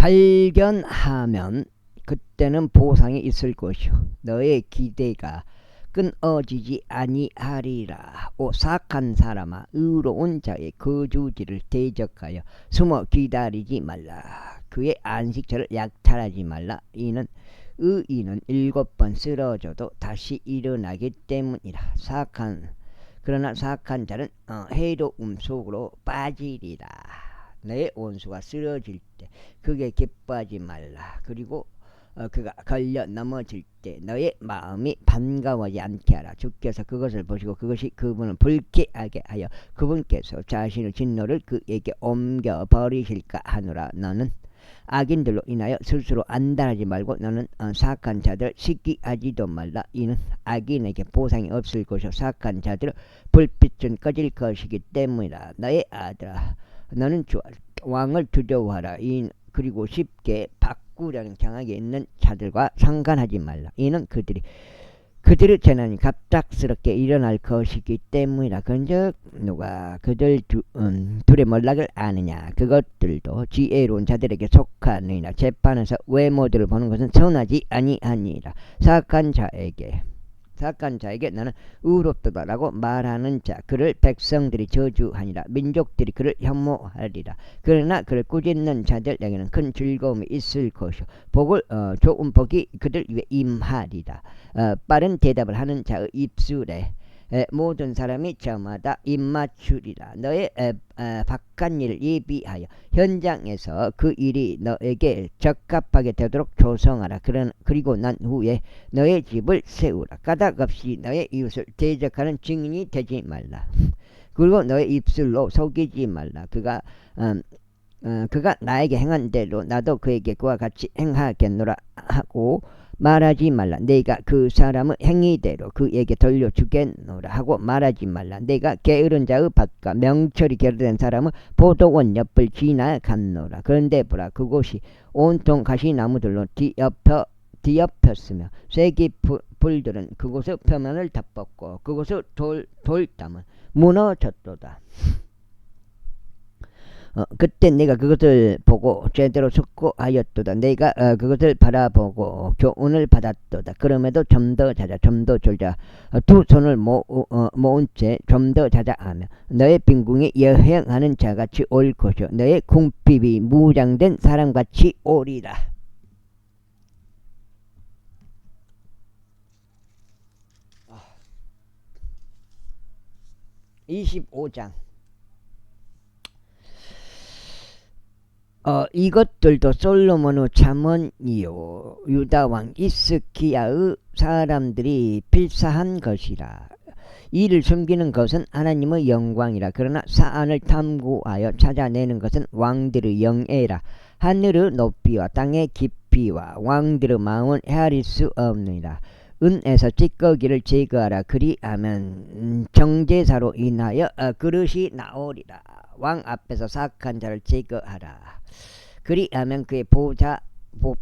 발견하면 그때는 보상이 있을 것이요 너의 기대가 끊어지지 아니하리라. 오 사악한 사람아, 의로운 자의 거주지를 대적하여 숨어 기다리지 말라. 그의 안식처를 약탈하지 말라. 이는 의인은 7번 쓰러져도 다시 일어나기 때문이라. 그러나 사악한 자는 해로움 속으로 빠지리라. 내 원수가 쓰러질 때 그게 기뻐하지 말라. 그리고 그가 걸려 넘어질 때 너의 마음이 반가워하지 않게 하라. 주께서 그것을 보시고 그것이 그분을 불쾌하게 하여 그분께서 자신의 진노를 그에게 옮겨 버리실까 하노라. 너는 악인들로 인하여 스스로 안달하지 말고 너는 사악한 자들 시기하지도 말라. 이는 악인에게 보상이 없을 것이요 사악한 자들의 불빛은 꺼질 것이기 때문이라. 너의 아들아, 너는 왕을 두려워하라. 그리고 쉽게 바꾸려는 경향이 있는 자들과 상관하지 말라. 이는 그들의 재난이 갑작스럽게 일어날 것이기 때문이라. 그런즉 누가 그들 둘의 몰락을 아느냐. 그것들도 지혜로운 자들에게 속하느니라. 재판에서 외모들을 보는 것은 선하지 아니하니라. 사악한 자에게 너는 의롭도다라고 말하는 자, 그를 백성들이 저주하니라. 민족들이 그를 혐오하리라. 그러나 그를 꾸짖는 자들에게는 큰 즐거움이 있을 것이요 좋은 복이 그들 위에 임하리라. 빠른 대답을 하는 자의 입술에 모든 사람이 저마다 입맞추리라. 너의 바깥 일을 예비하여 현장에서 그 일이 너에게 적합하게 되도록 조성하라. 그리고 난 후에 너의 집을 세우라. 까닭없이 너의 이웃을 대적하는 증인이 되지 말라. 그리고 너의 입술로 속이지 말라. 그가 나에게 행한 대로 나도 그에게 그와 같이 행하겠노라 하고 말하지 말라. 내가 그 사람의 행위대로 그에게 돌려주겠노라 하고 말하지 말라. 내가 게으른 자의 밭과 명철이 게으른 사람의 포도원 옆을 지나갔노라. 그런데 보라, 그곳이 온통 가시나무들로 뒤엎였으며 쇠기 불들은 그곳의 표면을 덮었고 그곳의 돌담은 무너졌도다. 그때 내가 그것을 보고 제대로 숙고하였도다. 내가 그것을 바라보고 교훈을 받았도다. 그럼에도 좀 더 자자, 좀 더 졸자. 두 손을 모은 채 좀 더 자자하며 너의 빈궁이 여행하는 자같이 올 것이요 너의 궁핍이 무장된 사람같이 오리라. 25장. 이것들도 솔로몬의 잠언이요 유다왕 히스기야의 사람들이 필사한 것이라. 이를 숨기는 것은 하나님의 영광이라. 그러나 사안을 탐구하여 찾아내는 것은 왕들의 영예라. 하늘의 높이와 땅의 깊이와 왕들의 마음은 헤아릴 수 없느니라. 은에서 찌꺼기를 제거하라. 그리하면 정제사로 인하여 그릇이 나오리라. 왕 앞에서 사악한 자를 제거하라. 그리하면 그의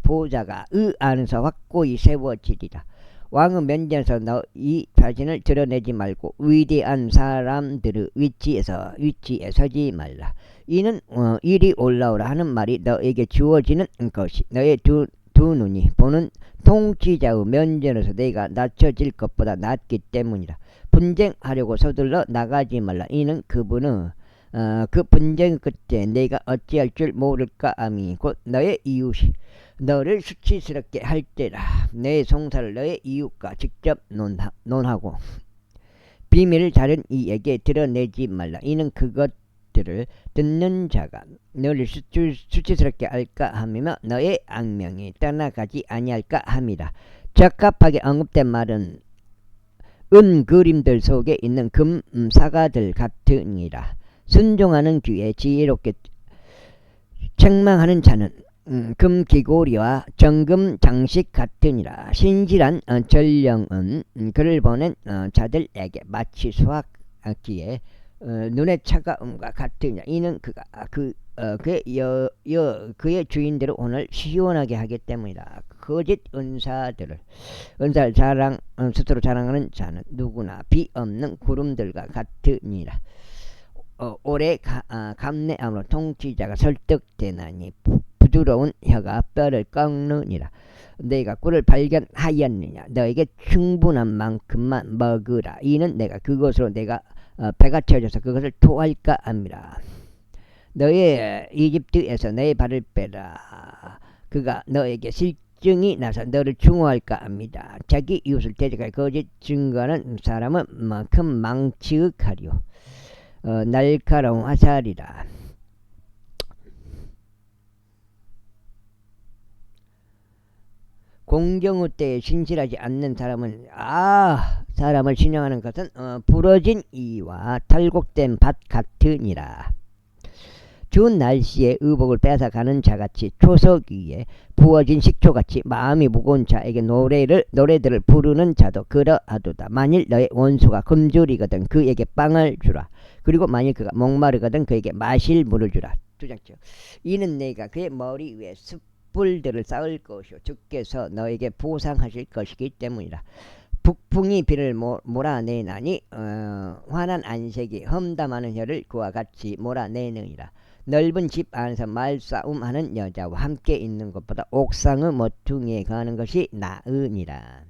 보좌가 의 안에서 확고히 세워지리라. 왕의 면전에서 너희 자신을 드러내지 말고 위대한 사람들의 위치에 서지 말라. 이는 이리 올라오라 하는 말이 너에게 주어지는 것이 너의 두 눈이 보는 통치자의 면전에서 내가 낮춰질 것보다 낫기 때문이라. 분쟁하려고 서둘러 나가지 말라. 이는 그분은 그 분쟁 끝에 내가 어찌할 줄 모를까 함이 곧 너의 이웃이 너를 수치스럽게 할 때라. 내 송사를 너의 이웃과 직접 논하고 비밀을 다른 이에게 드러내지 말라. 이는 그것들을 듣는 자가 너를 수치스럽게 할까 함이며 너의 악명이 떠나가지 아니할까 함이라. 적합하게 언급된 말은 은 그림들 속에 있는 금 사과들 같으니라. 순종하는 귀에 지혜롭게 책망하는 자는 금 귀고리와 정금 장식 같으니라. 신실한 전령은 그를 보낸 자들에게 마치 수확기에 눈의 차가움과 같으니라. 이는 그가 그의 주인들을 오늘 시원하게 하기 때문이다. 거짓 은사를 스스로 자랑하는 자는 누구나 비 없는 구름들과 같으니라. 오래 감내함으로 통치자가 설득되나니 부드러운 혀가 뼈를 꺾느니라. 내가 꿀을 발견하였느냐. 너에게 충분한 만큼만 먹으라. 이는 내가 그것으로 내가 배가 채워져서 그것을 토할까 합니다. 너의 이집트에서 내 발을 빼라. 그가 너에게 실증이 나서 너를 증오할까 합니다. 자기 이웃을 대적할 거짓 증거하는 사람은 큰 망치의칼이요 날카로운 화살이라. 공경의 때에 신실하지 않는 사람은 사람을 신용하는 것은 부러진 이와 탈곡된 밭 같으니라. 추운 날씨에 의복을 뺏어가는 자같이 초석 위에 부어진 식초같이 마음이 무거운 자에게 노래들을 부르는 자도 그러하도다. 만일 너의 원수가 굶주리거든 그에게 빵을 주라. 그리고 만일 그가 목마르거든 그에게 마실 물을 주라. 두 장째. 이는 내가 그의 머리 위에 숯불들을 쌓을 것이요 주께서 너에게 보상하실 것이기 때문이라. 북풍이 비를 몰아내나니 환한 안색이 험담하는 혀를 그와 같이 몰아내느니라. 넓은 집 안에서 말싸움하는 여자와 함께 있는 것보다 옥상의 모퉁이에 가는 것이 나으니라.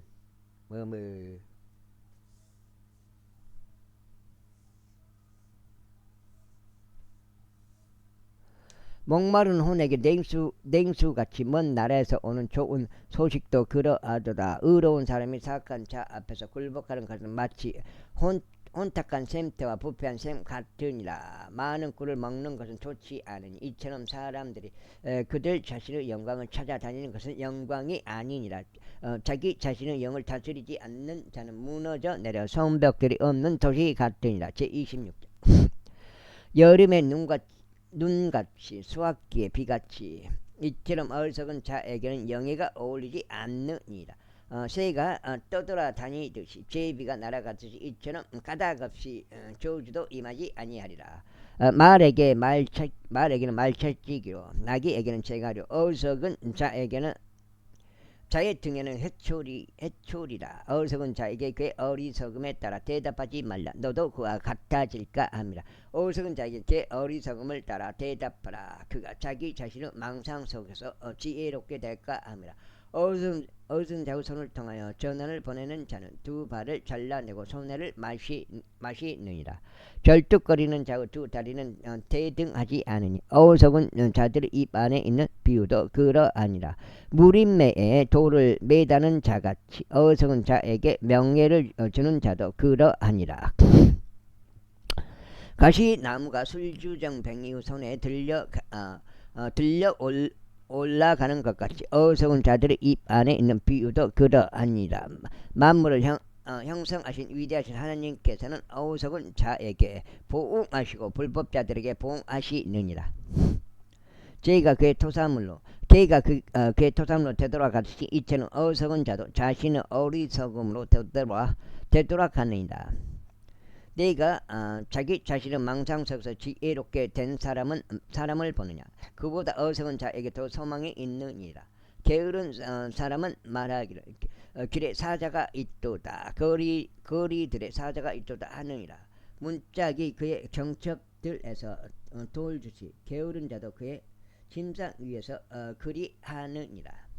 목마른 혼에게 냉수같이 먼 나라에서 오는 좋은 소식도 그러하도다. 의로운 사람이 사악한 자 앞에서 굴복하는 것은 마치 혼탁한 샘태와 부패한 샘 같으니라. 많은 꿀을 먹는 것은 좋지 않으니 이처럼 사람들이 그들 자신의 영광을 찾아다니는 것은 영광이 아니니라. 자기 자신의 영을 다스리지 않는 자는 무너져 내려 성벽들이 없는 도시 같으니라. 제26절. 여름의 눈같이 수학기에 비같이 이처럼 어리석은 자에게는 영예가 어울리지 않느니라. 새가 떠돌아다니듯이 제비가 날아가듯이 이처럼 까닭없이 저주도 임하지 아니하리라. 말에게는 말찰지기로 나귀에게는 재가려 어리석은 자에게는 자의 등에는 해초리라. 어리석은 자에게 그의 어리석음에 따라 대답하지 말라. 너도 그와 같아질까 합니다. 어리석은 자에게 그의 어리석음을 따라 대답하라. 그가 자기 자신의 망상 속에서 지혜롭게 될까 합니다. 어리석은 자의 손을 통하여 전환을 보내는 자는 두 발을 잘라내고 손해를 마시느니라. 절뚝거리는 자의 두 다리는 대등하지 않으니 어리석은 자들의 입 안에 있는 비유도 그러하니라. 무림매에 돌을 매다는 자같이 어리석은 자에게 명예를 주는 자도 그러하니라. 가시나무가 술주정뱅이의 손에 들려 올라가는 것 같이 어리석은 자들의 입 안에 있는 비유도 그러하니라. 만물을 형성하신 위대하신 하나님께서는 어리석은 자에게 보응하시고 불법자들에게 보응하시느니라. 저희가 그의 토사물로 되돌아가듯이 이처럼 어리석은 자도 자신의 어리석음으로 되돌아가느니라. 내가 자기 자신의 망상 속에서 지혜롭게 된 사람을 보느냐. 그보다 어리석은 자에게 더 소망이 있느니라. 게으른 사람은 말하기를 길에 사자가 있도다. 거리들에 사자가 있도다 하느니라. 문짝이 그의 경첩들에서 돌주시 게으른 자도 그의 침상 위에서 그리하느니라.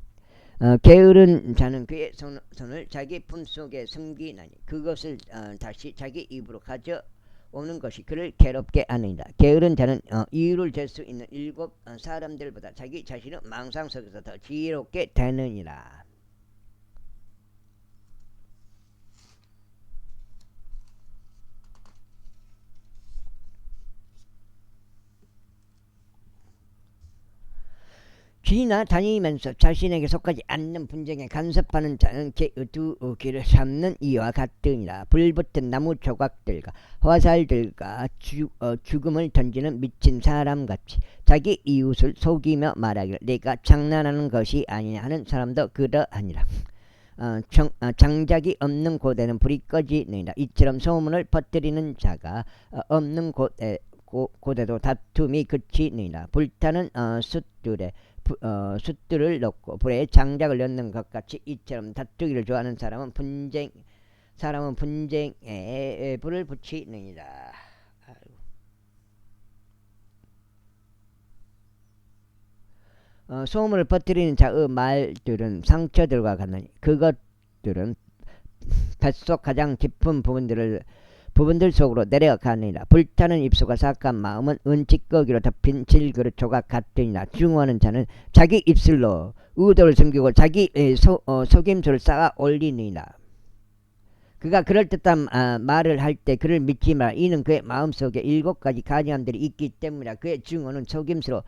게으른 자는 그의 손을 자기 품속에 숨기나니 그것을 다시 자기 입으로 가져오는 것이 그를 괴롭게 하느니라. 게으른 자는 이유를 댈 수 있는 7 사람들보다 자기 자신의 망상 속에서 더 지혜롭게 되느니라. 지나다니면서 자신에게 속하지 않는 분쟁에 간섭하는 자는 두 길을 삼는 이와 같으니라. 불붙은 나무 조각들과 화살들과 죽음을 던지는 미친 사람같이 자기 이웃을 속이며 말하기를 내가 장난하는 것이 아니냐 하는 사람도 그러하니라. 장작이 없는 곳에는 불이 꺼지느니라. 이처럼 소문을 퍼뜨리는 자가 없는 곳에도 다툼이 그치느니라. 불타는 숯들을 넣고 불에 장작을 넣는 것 같이 이처럼 다투기를 좋아하는 사람은 분쟁에 불을 붙이느니라. 소문을 퍼뜨리는 자의 말들은 상처들과 같으니 그것들은 뱃속 가장 깊은 부분들 속으로 내려가느니라. 불타는 입술과 사악한 마음은 은찌꺼기로 덮인 질그릇 조각 같으니라. 증오하는 자는 자기 입술로 의도를 숨기고 자기 속임수를 쌓아 올리느니라. 그가 그럴듯한 말을 할 때 그를 믿지 마라. 이는 그의 마음속에 7가지 가증함들이 있기 때문이라. 그의 증오는 속임수로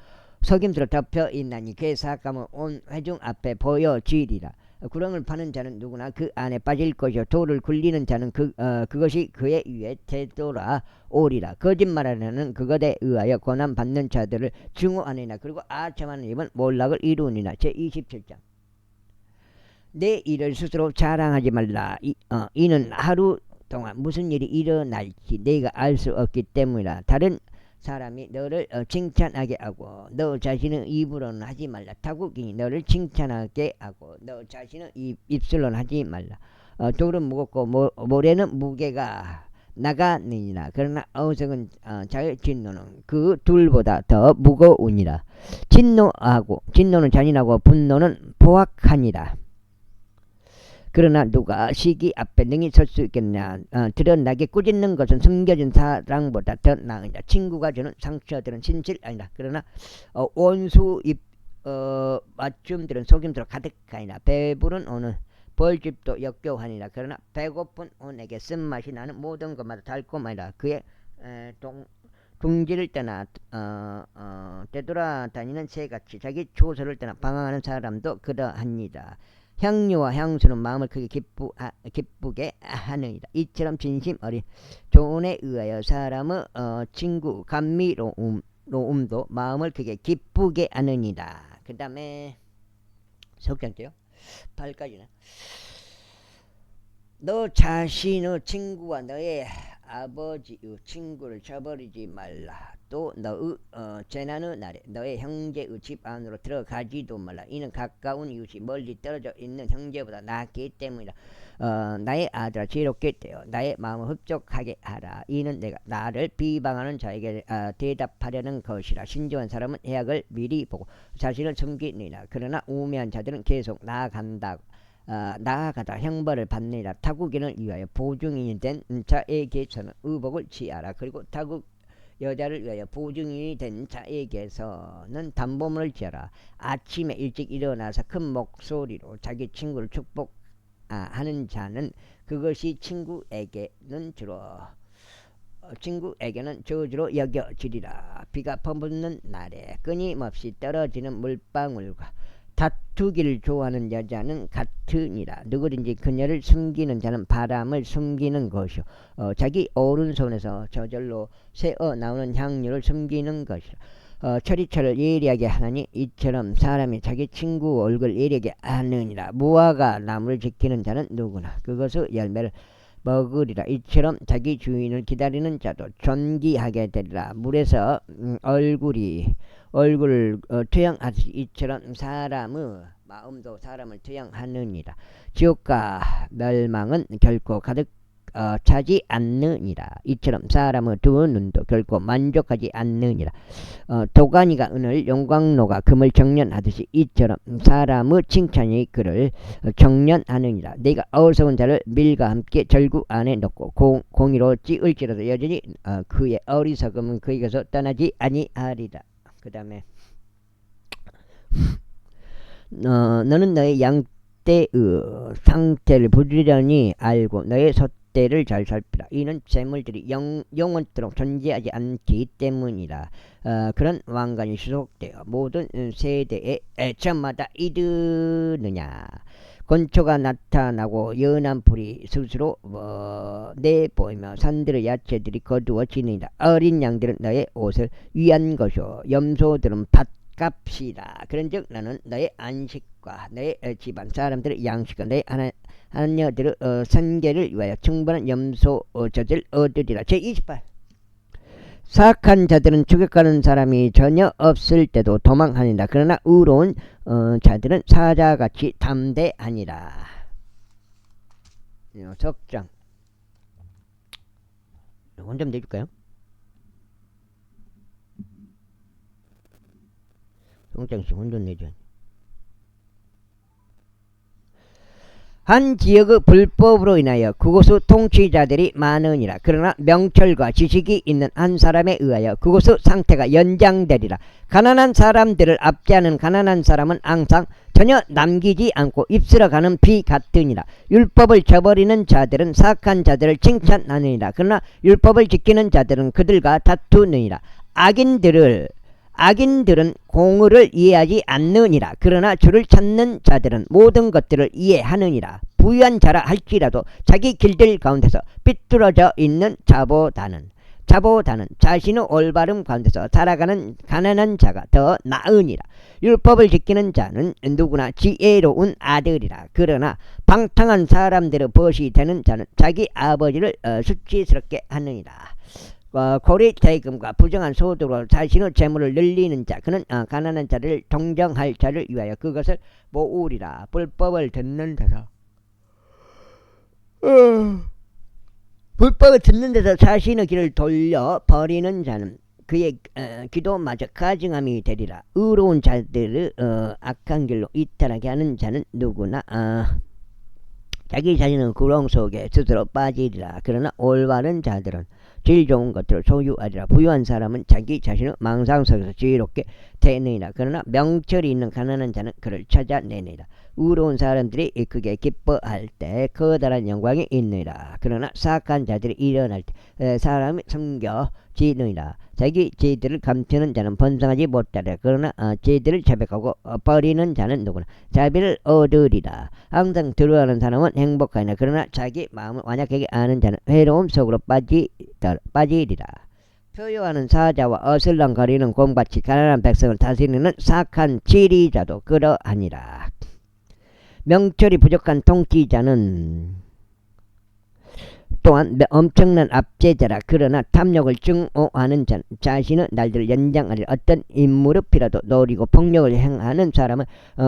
덮여 있나니 그의 사악함은 온 회중 앞에 보여지리라. 구렁을 파는 자는 누구나 그 안에 빠질 것이요 돌을 굴리는 자는 그것이 그의 위에 되돌아오리라. 거짓말하는 그것에 의하여 고난받는 자들을 증오하느니라. 그리고 아첨하는 입은 몰락을 이루니라. 제27장. 내 일을 스스로 자랑하지 말라. 이는 하루 동안 무슨 일이 일어날지 내가 알 수 없기 때문이라. 다른 사람이 너를 칭찬하게 하고 너 자신은 입으로는 하지 말라. 타국인이 너를 칭찬하게 하고 너 자신은 입술로는 하지 말라. 돌은 무겁고 모래는 무게가 나가느니라. 그러나 어리석은 자의 진노는 그 둘보다 더 무거우니라. 진노는 잔인하고 분노는 포악하니라. 그러나 누가 시기 앞에 능히 설 수 있겠느냐. 드러나게 꾸짖는 것은 숨겨진 사랑보다 더 나으니라. 친구가 주는 상처들은 진실 아니라. 그러나 온수 맞춤들은 속임수로 가득하니라. 배부른 오는 벌집도 역겨우하니라. 그러나 배고픈 온에게 쓴맛이 나는 모든 것마다 달콤하니라. 그의 둥지를 떠나 되돌아다니는 새같이 자기 초소를 떠나 방황하는 사람도 그러합니다. 향유와 향수는 마음을 크게 기쁘게 하느니라. 이처럼 진심 어린 조언에 의하여 사람의 친구 감미로움도 마음을 크게 기쁘게 하느니라. 그 다음에 석장째요 8까지는 너 자신의 친구와 너의 아버지의 친구를 저버리지 말라. 또 너의 재난의 날에 너의 형제의 집 안으로 들어가지도 말라. 이는 가까운 이웃이 멀리 떨어져 있는 형제보다 낫기 때문이라. 나의 아들아 지혜롭게 되어 나의 마음을 흡족하게 하라. 이는 내가 나를 비방하는 자에게 대답하려는 것이라. 신중한 사람은 해악을 미리 보고 자신을 숨기느니라. 그러나 우매한 자들은 계속 나아가다 형벌을 받느니라. 타국인을 위하여 보증인이 된 자에게서는 의복을 취하라. 그리고 타국 여자를 위하여 보증인이 된 자에게서는 담보물을 지어라. 아침에 일찍 일어나서 큰 목소리로 자기 친구를 축복하는 자는 그것이 친구에게는 저주로 여겨지리라. 비가 퍼붓는 날에 끊임없이 떨어지는 물방울과 다투기를 좋아하는 여자는 같으니라. 누구든지 그녀를 숨기는 자는 바람을 숨기는 것이요 자기 오른손에서 저절로 새어 나오는 향유를 숨기는 것이라. 처리처를 예리하게 하나니 이처럼 사람이 자기 친구 얼굴 예리하게 하느니라. 무화과 나무를 지키는 자는 누구나 그것의 열매를 먹으리라. 이처럼 자기 주인을 기다리는 자도 존귀하게 되리라. 물에서 얼굴을 투영하듯이 이처럼 사람의 마음도 사람을 투영하느니라. 지옥과 멸망은 결코 가득 차지 않느니라. 이처럼 사람의 두 눈도 결코 만족하지 않느니라. 도가니가 은을 용광로가 금을 정련하듯이 이처럼 사람의 칭찬이 그를 정련하느니라. 내가 어리석은 자를 밀과 함께 절구 안에 넣고 공의로 찌을지라도 여전히 그의 어리석음은 그에게서 떠나지 아니하리라. 그 다음에 너는 너의 양떼의 상태를 부지런히 알고 너의 솥대를 잘 살피라. 이는 재물들이 영원토록 존재하지 않기 때문이라. 그런 왕관이 수속되어 모든 세대에 애처마다 이르느냐. 건초가 나타나고 연한 불이 스스로 내보이며 산들의 야채들이 거두어지느니라. 어린 양들은 너의 옷을 위한 것이요 염소들은 밭값이라. 그런즉 나는 너의 안식과 너의 집안 사람들의 양식과 너의 하녀들의 생계를 위하여 충분한 염소 젖을 얻으리라. 제28 사악한 자들은 추격하는 사람이 전혀 없을 때도 도망하니라. 그러나 의로운 자들은 사자같이 담대하니라. 석장 원점 내줄까요? 송장씨 혼돈 내죠. 한 지역의 불법으로 인하여 그곳의 통치자들이 많으니라. 그러나 명철과 지식이 있는 한 사람에 의하여 그곳의 상태가 연장되리라. 가난한 사람들을 압제하는 가난한 사람은 항상 전혀 남기지 않고 입술어가는 비 같으니라. 율법을 저버리는 자들은 사악한 자들을 칭찬하느니라. 그러나 율법을 지키는 자들은 그들과 다투느니라. 악인들은 공의를 이해하지 않느니라. 그러나 주를 찾는 자들은 모든 것들을 이해하느니라. 부유한 자라 할지라도 자기 길들 가운데서 삐뚤어져 있는 자보다는 자신의 올바름 가운데서 살아가는 가난한 자가 더 나으니라. 율법을 지키는 자는 누구나 지혜로운 아들이라. 그러나 방탕한 사람들의 벗이 되는 자는 자기 아버지를 수치스럽게 하느니라. 고리 대금과 부정한 소득으로 자신의 재물을 늘리는 자, 그는 가난한 자를 동정할 자를 위하여 그것을 모으리라. 불법을 듣는 데서 자신의 길을 돌려 버리는 자는 그의 기도마저 가증함이 되리라. 의로운 자들을 악한 길로 이탈하게 하는 자는 누구나 자기 자신은 구렁 속에 스스로 빠지리라. 그러나 올바른 자들은 질 좋은 것들을 소유하리라. 부유한 사람은 자기 자신의 망상 속에서 지혜롭게 되느니라. 그러나 명철이 있는 가난한 자는 그를 찾아내느니라. 의로운 사람들이 크게 기뻐할 때 커다란 영광이 있느니라. 그러나 사악한 자들이 일어날 때 사람이 숨겨지느니라. 자기 죄들을 감추는 자는 번성하지 못하리라. 그러나 죄들을 자백하고 버리는 자는 누구나 자비를 얻으리라. 항상 두려워하는 사람은 행복하니라. 그러나 자기 마음을 완악하게 아는 자는 외로움 속으로 빠지리라. 표효하는 사자와 어슬렁거리는 곰같이 가난한 백성을 다스리는 사악한 지리자도 그러하니라. 명철이 부족한 통치자는 또한 엄청난 압제자라. 그러나 탐욕을 증오하는 자는 자신의 날들을 연장하리라. 어떤 인무릎이라도 노리고 폭력을 행하는 사람은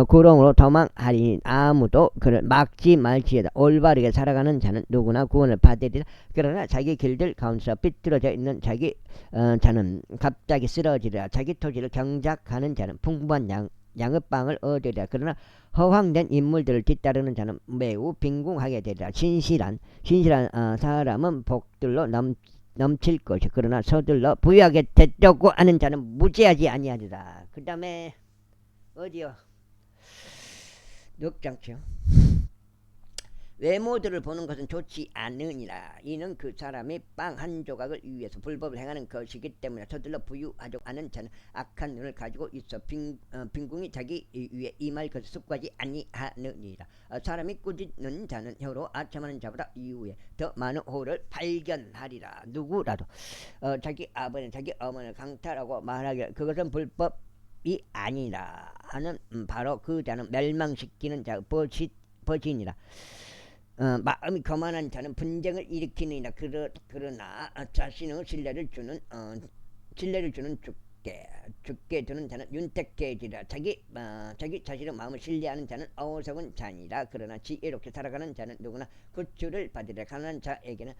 구렁으로 도망하리니 아무도 그를 막지 말지어다. 올바르게 살아가는 자는 누구나 구원을 받으리라. 그러나 자기 길들 가운데서 삐뚤어져 있는 자는 갑자기 쓰러지리라. 자기 토지를 경작하는 자는 풍부한 양의 빵을 얻으리라. 그러나 허황된 인물들을 뒤따르는 자는 매우 빈궁하게 되리라. 신실한 사람은 복들로 넘칠 것이. 그러나 서둘러 부유하게 되려고 하는 자는 무지하지 아니하리라. 그 다음에 어디요? 6장치요. 외모들을 보는 것은 좋지 않으니라. 이는 그 사람이 빵 한 조각을 위해서 불법을 행하는 것이기 때문에 서둘러 부유하려고 하는 자는 악한 눈을 가지고 있어 빈궁이 자기 위에 임할 것을 숙고하지 아니하느니라. 사람이 꾸짖는 자는 혀로 아첨하는 자보다 이후에 더 많은 호를 발견하리라. 누구라도 자기 아버지는 자기 어머니를 강탈하고 말하기를 그것은 불법이 아니라 하는 바로 그 자는 멸망시키는 자의 버진이라. 마음이 거만한 자는 분쟁을 일으키느니라. 그러나 자신의 신뢰를 주는 죽게 두는 자는 윤택해지리라. 자기 자신의 마음을 신뢰하는 자는 어리석은 자니라. 그러나 지혜롭게 살아가는 자는 누구나 구출을 받으리라. 가난한 자에게는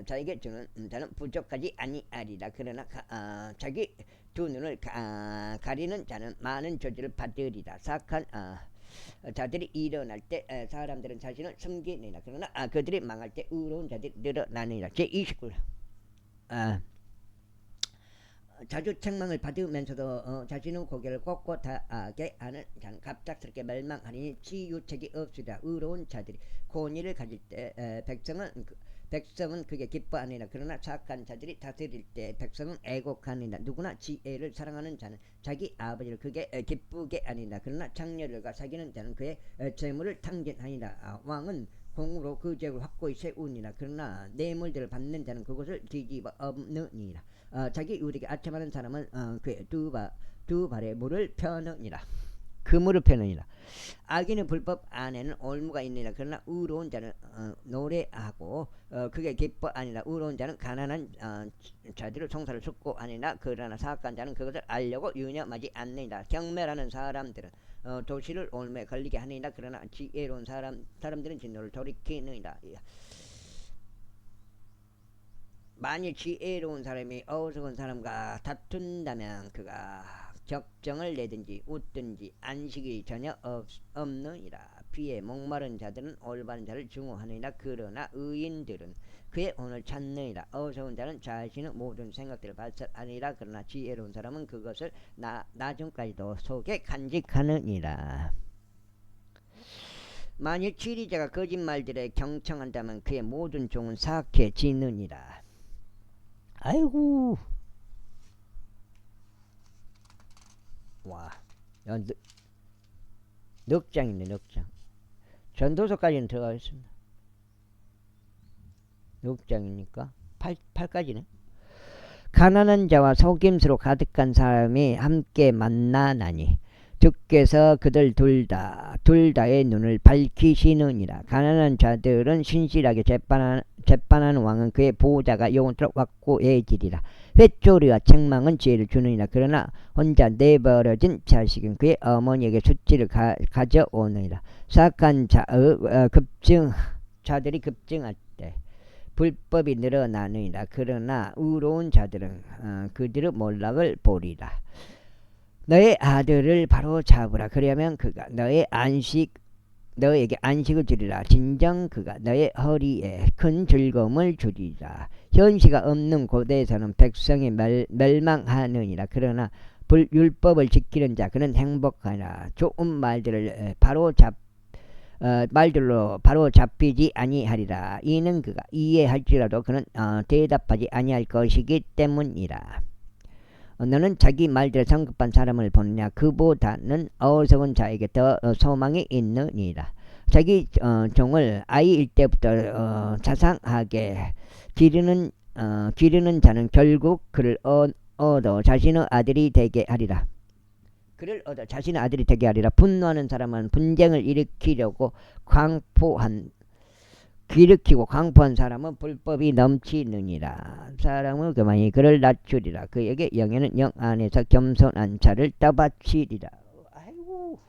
자에게 주는 자는 부족하지 아니하리라. 그러나 자기 두 눈을 가리는 자는 많은 저주를 받으리라. 사악한 자들이 일어날 때 사람들은 자신을 숨기느니라. 그러나 그들이 망할 때 의로운 자들이 늘어나느니라. 제29. 자주 책망을 받으면서도 자신의 고개를 꼿꼿하게 하는 자는 갑작스럽게 멸망하니 치유책이 없으리라. 의로운 자들이 권위를 가질 때 백성은 그게 기뻐하느니라. 그러나 사악한 자들이 다스릴 때 백성은 애곡하느니라. 누구나 지혜를 사랑하는 자는 자기 아버지를 그게 기쁘게 하느니라. 그러나 장렬과 사귀는 자는 그의 재물을 탕진하니라. 왕은 공으로 그 지역을 확고히 세우니라. 그러나 뇌물들을 받는 자는 그것을 뒤집어 엎느니라. 자기 유익에 아첨하는 사람은 그의 두 발에 물을 펴느니라. 그물을 펴느니라. 악인의 불법 안에는 올무가 있느니라. 그러나 의로운 자는 노래하고 그게 기뻐하니라. 의로운 자는 가난한 자들을 송사를 숙고하니라. 그러나 사악한 자는 그것을 알려고 유념하지 않느니라. 경멸하는 사람들은 도시를 올무에 걸리게 하느니라. 그러나 지혜로운 사람들은 진노를 돌이키느니라. 만일 지혜로운 사람이 어리석은 사람과 다툰다면 그가 적정을 내든지 웃든지 안식이 전혀 없느니라. 비에 목마른 자들은 올바른 자를 증오하느니라. 그러나 의인들은 그의 혼을 찾느니라. 어리석은 자는 자신의 모든 생각들을 발설하느니라. 그러나 지혜로운 사람은 그것을 나중까지도 속에 간직하느니라. 만일 치리자가 거짓말들에 경청한다면 그의 모든 종은 사악해지느니라. 아이고, 와, 넉 장이네, 넉 장. 전도서까지는 들어가겠습니다. 넉 장이니까 8까지네. 가난한 자와 속임수로 가득한 사람이 함께 만나나니 주께서 그들 둘 다의 눈을 밝히시느니라. 가난한 자들은 신실하게 재판하는 왕은 그의 보호자가 영원토록 확고해지리라. 회초리와 책망은 지혜를 주느니라. 그러나 혼자 내버려진 자식은 그의 어머니에게 수치를 가져오느니라. 사악한 자들이 급증할 때 불법이 늘어나느니라. 그러나 의로운 자들은 그들의 몰락을 보리라. 너의 아들을 바로 잡으라. 그리하면 그가 너에게 안식을 주리라. 진정 그가 너의 허리에 큰 즐거움을 주리라. 현시가 없는 곳에서는 백성이 멸망하느니라. 그러나 율법을 지키는 자 그는 행복하리라. 좋은 말들로 바로 잡히지 아니하리라. 이는 그가 이해할지라도 그는 대답하지 아니할 것이기 때문이라. 너는 자기 말대로 성급한 사람을 보느냐? 그보다는 어리석은 자에게 더 소망이 있느니라. 자기 종을 아이일 때부터 자상하게 기르는 자는 결국 그를 얻어 자신의 아들이 되게 하리라. 분노하는 사람은 분쟁을 일으키고 광포한 사람은 불법이 넘치느니라. 사람은 그만이 그를 낮추리라. 그에게 영에는 영 안에서 겸손한 자를 떠받치리라. 아이고.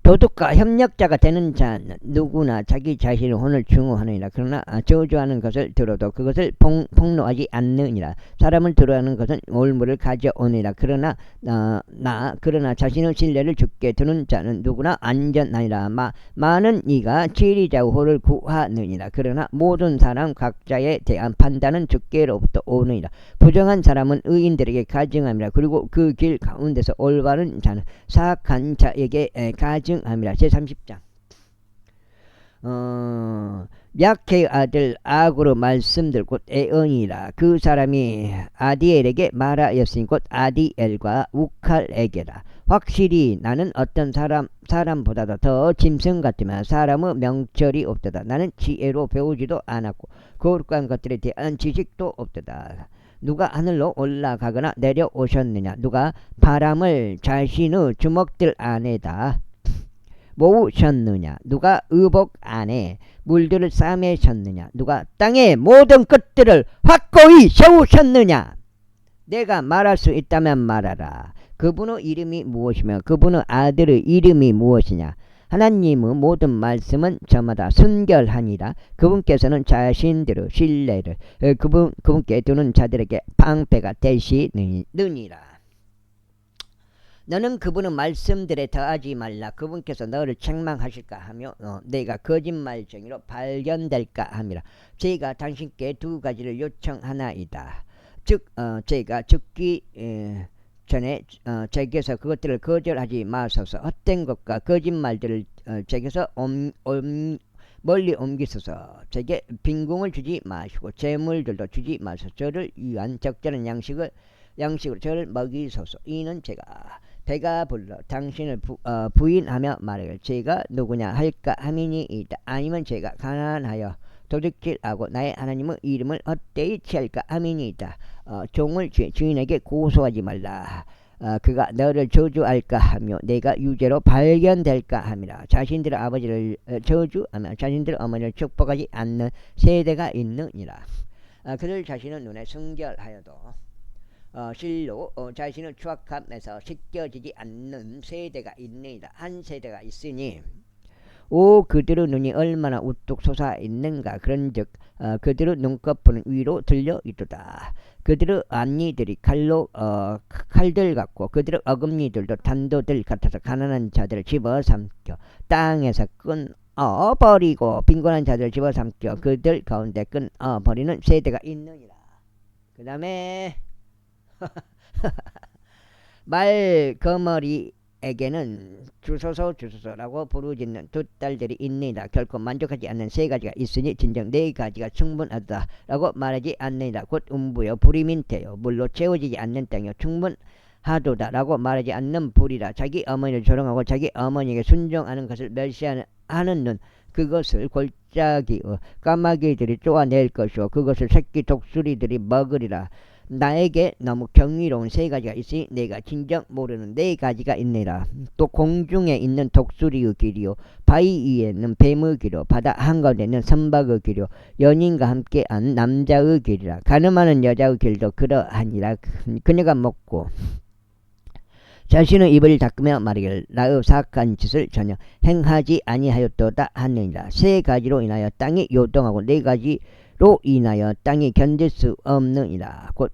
도둑과 협력자가 되는 자는 누구나 자기 자신의 혼을 증오하느니라. 그러나 저주하는 것을 들어도 그것을 폭로하지 않느니라. 사람을 들어하는 것은 올무를 가져오느니라. 그러나 자신의 신뢰를 주께 두는 자는 누구나 안전하니라. 많은 이가 치리자의 호를 구하느니라. 그러나 모든 사람 각자에 대한 판단은 주께로부터 오느니라. 부정한 사람은 의인들에게 가증함이라. 그리고 그 길 가운데서 올바른 자는 사악한 자에게 가증 함이라. 제30장. 약해의 아들 아고로 말씀들 곧 에언이라. 그 사람이 아디엘에게 말하였으니 곧 아디엘과 우칼에게라. 확실히 나는 어떤 사람보다도 더 짐승 같으면 사람의 명철이 없도다. 나는 지혜로 배우지도 않았고 거룩한 것들에 대한 지식도 없도다. 누가 하늘로 올라가거나 내려오셨느냐? 누가 바람을 자신의 주먹들 안에다 모으셨느냐? 누가 의복 안에 물들을 싸매셨느냐? 누가 땅의 모든 것들을 확고히 세우셨느냐? 내가 말할 수 있다면 말하라. 그분의 이름이 무엇이며 그분의 아들의 이름이 무엇이냐? 하나님의 모든 말씀은 저마다 순결하니라. 그분께서는 자신들의 신뢰를 그분께 두는 자들에게 방패가 되시느니라. 너는 그분의 말씀들에 더하지 말라. 그분께서 너를 책망하실까 하며 내가 거짓말쟁이로 발견될까 함이라. 제가 당신께 두 가지를 요청하나이다. 즉 제가 죽기 전에 제게서 그것들을 거절하지 마소서. 헛된 것과 거짓말들을 제게서 멀리 옮기소서. 제게 빈궁을 주지 마시고 재물들도 주지 마소서. 저를 위한 적절한 양식으로 저를 먹이소서. 이는 제가 배가 불러 당신을 부인하며 말하길 제가 누구냐 할까 함이니이다. 아니면 제가 가난하여 도둑질하고 나의 하나님의 이름을 헛되이 취할까 함이니이다. 종을 주인에게 고소하지 말라. 그가 너를 저주할까 하며 내가 유죄로 발견될까 함이라. 자신들의 아버지를 저주하며 자신들의 어머니를 축복하지 않는 세대가 있느니라. 그들 자신의 눈에 순결하여도 실로 자신의 추악함에서 씻겨지지 않는 세대가 있느니라. 한 세대가 있으니 오 그들의 눈이 얼마나 우뚝 솟아 있는가. 그런즉 그들의 눈꺼풀은 위로 들려 있도다. 그들의 앞니들이 칼들 같고 그들의 어금니들도 단도들 같아서 가난한 자들을 집어삼켜 땅에서 끊어버리고 빈곤한 자들을 집어삼켜 그들 가운데 끊어버리는 세대가 있느니라. 그 다음에 말거머리에게는 주소서라고 부르짖는 두 딸들이 있느니라. 결코 만족하지 않는 세 가지가 있으니 진정 네 가지가 충분하다 라고 말하지 않느니라. 곧 음부요 불이민태요 물로 채워지지 않는 땅이요 충분하도다 라고 말하지 않는 불이라. 자기 어머니를 조롱하고 자기 어머니에게 순종하는 것을 멸시하는 눈 그것을 골짜기의 까마귀들이 쪼아낼 것이요 그것을 새끼 독수리들이 먹으리라. 나에게 너무 경이로운 세 가지가 있으니 내가 진정 모르는 네 가지가 있느니라. 또 공중에 있는 독수리의 길이요 바위 위에 있는 뱀의 길이요 바다 한가운데 있는 선박의 길이요 연인과 함께한 남자의 길이라. 가늠하는 여자의 길도 그러하니라. 그녀가 먹고 자신의 입을 닦으며 말하기를 나의 사악한 짓을 전혀 행하지 아니하였도다 하느니라. 세 가지로 인하여 땅이 요동하고 네 가지로 인하여 땅이 견딜 수 없느니라. 곧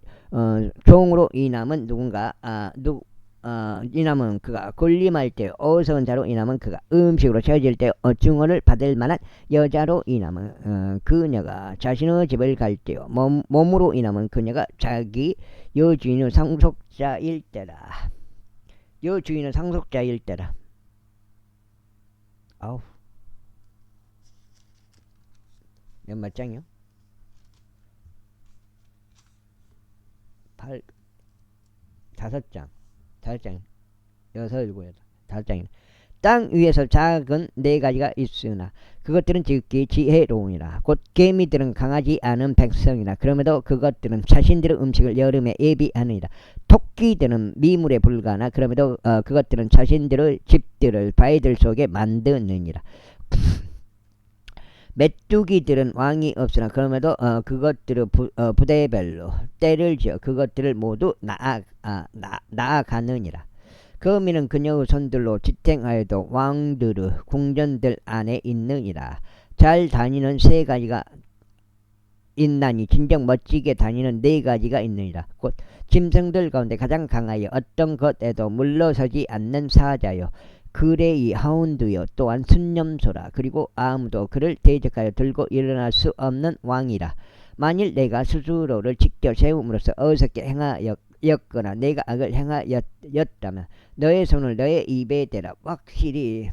종으로 인함은 누군가 인함은 그가 군림할 때 어리석은 자로 인함은 그가 음식으로 채워질 때 증언을 받을 만한 여자로 인함은 그녀가 자신의 집을 갈 때요 몸으로 인함은 그녀가 자기 여주인의 상속자일 때라. 여주인은 상속자일 때라. 아우 몇 장이요? 5장 6, 7, 5장이네. 땅 위에서 작은 네 가지가 있으나 그것들은 지극히 지혜로우니라. 곧 개미들은 강하지 않은 백성이라. 그럼에도 그것들은 자신들의 음식을 여름에 예비하느니라. 토끼들은 미물에 불과하나 그럼에도 그것들은 자신들의 집들을 바위들 속에 만드느니라. 메뚜기들은 왕이 없으나 그럼에도 그것들의 부대별로 때를 지어 그것들을 모두 나아가느니라. 거미는 그녀의 손들로 지탱하여도 왕들의 궁전들 안에 있느니라. 잘 다니는 세 가지가 있나니 진정 멋지게 다니는 네 가지가 있느니라. 곧 짐승들 가운데 가장 강하여 어떤 것에도 물러서지 않는 사자요 그레이 하운드요 또한 순념소라. 그리고 아무도 그를 대적하여 들고 일어날 수 없는 왕이라. 만일 내가 스스로를 지켜 세움으로써 어설게 행하였거나 내가 악을 행하였다면 너의 손을 너의 입에 대라. 확실히